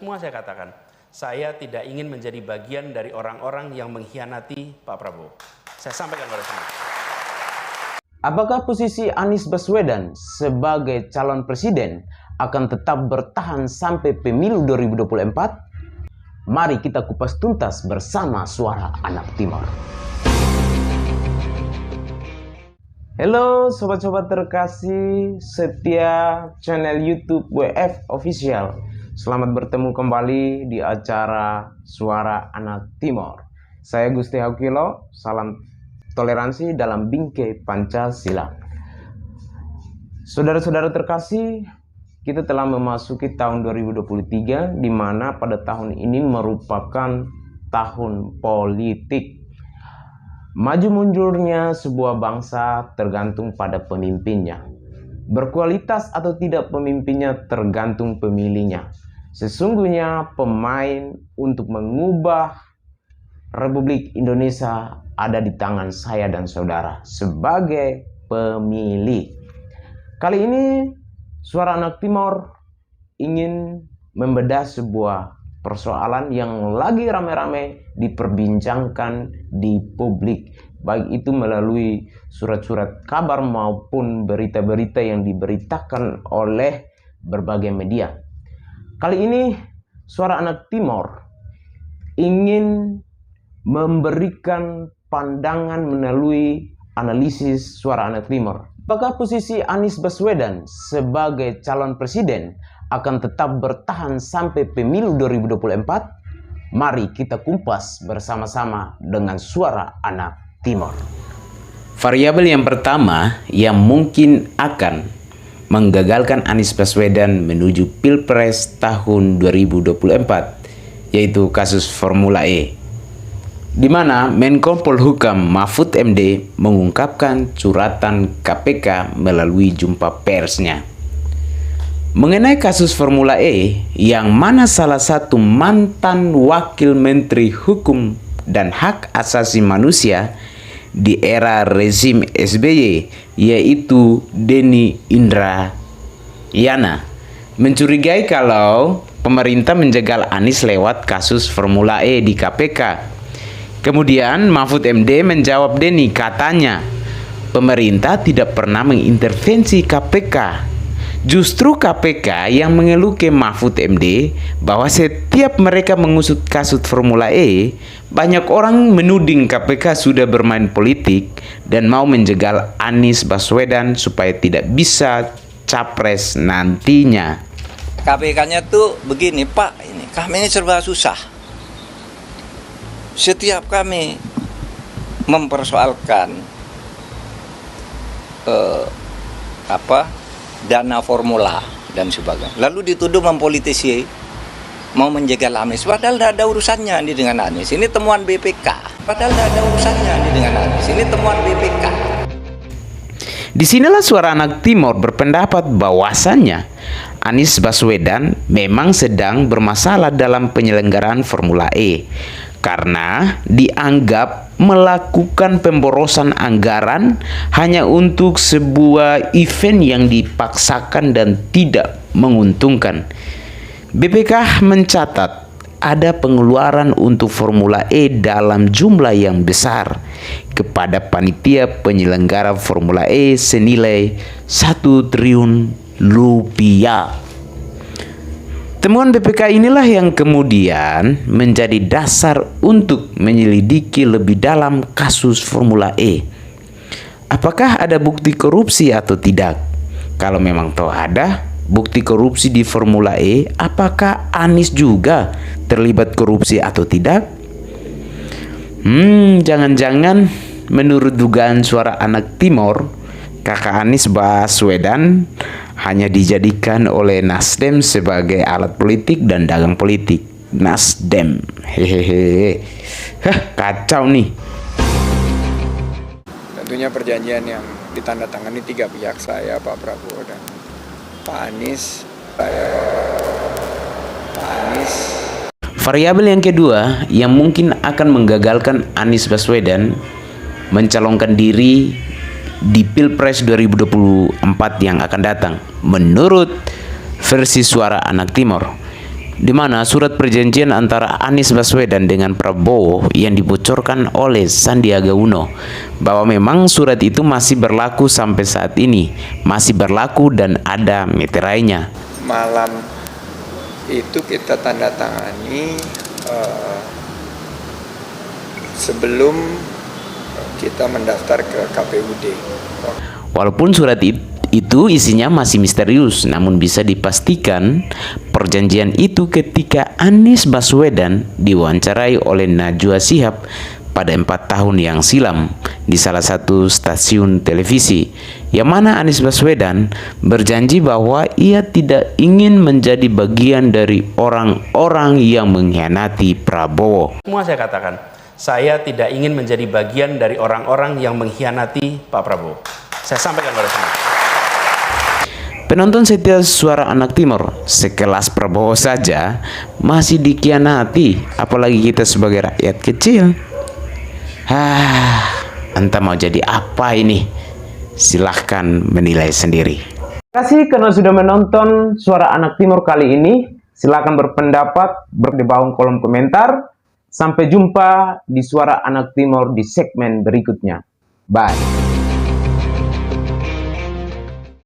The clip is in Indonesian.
Semua saya katakan, saya tidak ingin menjadi bagian dari orang-orang yang mengkhianati Pak Prabowo. Saya sampaikan kepada semua. Apakah posisi Anies Baswedan sebagai calon presiden akan tetap bertahan sampai pemilu 2024? Mari kita kupas tuntas bersama Suara Anak Timor. Halo sobat-sobat terkasih setia channel YouTube WF Official. Selamat bertemu kembali di acara Suara Anak Timor. Saya Gusti Haukilo, salam toleransi dalam bingkai Pancasila. Saudara-saudara terkasih, kita telah memasuki tahun 2023, di mana pada tahun ini merupakan tahun politik. Maju mundurnya sebuah bangsa tergantung pada pemimpinnya. Berkualitas atau tidak pemimpinnya tergantung pemilihnya. Sesungguhnya pemain untuk mengubah Republik Indonesia ada di tangan saya dan saudara sebagai pemilih. Kali ini Suara Anak Timor ingin membedah sebuah persoalan yang lagi rame-rame diperbincangkan di publik, baik itu melalui surat-surat kabar maupun berita-berita yang diberitakan oleh berbagai media. Kali ini Suara Anak Timor ingin memberikan pandangan melalui analisis Suara Anak Timor. Apakah posisi Anies Baswedan sebagai calon presiden akan tetap bertahan sampai pemilu 2024? Mari kita kumpas bersama-sama dengan Suara Anak Timor. Variabel yang pertama yang mungkin akan menggagalkan Anies Baswedan menuju Pilpres tahun 2024, yaitu kasus Formula E, di mana Menko Polhukam Mahfud MD mengungkapkan curhatan KPK melalui jumpa persnya. Mengenai kasus Formula E, yang mana salah satu mantan Wakil Menteri Hukum dan Hak Asasi Manusia di era rezim SBY, yaitu Denny Indrayana, mencurigai kalau pemerintah menjegal Anies lewat kasus Formula E di KPK. Kemudian Mahfud MD menjawab Denny, katanya pemerintah tidak pernah mengintervensi KPK. Justru KPK yang mengeluh ke Mahfud MD bahwa setiap mereka mengusut kasus Formula E, banyak orang menuding KPK sudah bermain politik dan mau menjegal Anies Baswedan supaya tidak bisa capres nantinya. KPK-nya tuh begini, Pak, kami ini serba susah. Setiap kami mempersoalkan dana formula dan sebagainya, lalu dituduh mempolitisi, mau menjegal Anies, padahal tidak ada urusannya ini dengan Anies. Ini temuan BPK. Padahal tidak ada urusannya ini dengan Anies. Ini temuan BPK. Disinilah Suara Anak Timor berpendapat bahwasannya Anies Baswedan memang sedang bermasalah dalam penyelenggaraan Formula E, karena dianggap melakukan pemborosan anggaran hanya untuk sebuah event yang dipaksakan dan tidak menguntungkan. BPK mencatat ada pengeluaran untuk Formula E dalam jumlah yang besar kepada panitia penyelenggara Formula E senilai 1 triliun rupiah. Temuan BPK inilah yang kemudian menjadi dasar untuk menyelidiki lebih dalam kasus Formula E. Apakah ada bukti korupsi atau tidak? Kalau memang toh ada bukti korupsi di Formula E, apakah Anies juga terlibat korupsi atau tidak? Jangan-jangan menurut dugaan Suara Anak Timor, kakak Anies Baswedan hanya dijadikan oleh Nasdem sebagai alat politik dan dagang politik. Nasdem, hehehe, kacau nih. Tentunya perjanjian yang ditandatangani tiga pihak, saya, Pak Prabowo, dan Pak Anies. Variabel yang kedua yang mungkin akan menggagalkan Anies Baswedan mencalonkan diri di Pilpres 2024 yang akan datang, menurut versi Suara Anak Timor, di mana surat perjanjian antara Anies Baswedan dengan Prabowo yang dibocorkan oleh Sandiaga Uno, bahwa memang surat itu masih berlaku sampai saat ini, masih berlaku dan ada meterainya. Malam itu kita tanda tangani sebelum kita mendaftar ke KPUD. Walaupun surat itu isinya masih misterius, namun bisa dipastikan perjanjian itu ketika Anies Baswedan diwawancarai oleh Najwa Shihab pada 4 tahun yang silam di salah satu stasiun televisi, yang mana Anies Baswedan berjanji bahwa ia tidak ingin menjadi bagian dari orang-orang yang mengkhianati Prabowo. Semua saya katakan, saya tidak ingin menjadi bagian dari orang-orang yang mengkhianati Pak Prabowo. Saya sampaikan pada semua. Penonton setia Suara Anak Timur, sekelas Prabowo saja masih dikhianati, apalagi kita sebagai rakyat kecil. Entah mau jadi apa ini? Silahkan menilai sendiri. Terima kasih karena sudah menonton Suara Anak Timur kali ini. Silahkan berpendapat di bawah kolom komentar. Sampai jumpa di Suara Anak Timur di segmen berikutnya. Bye.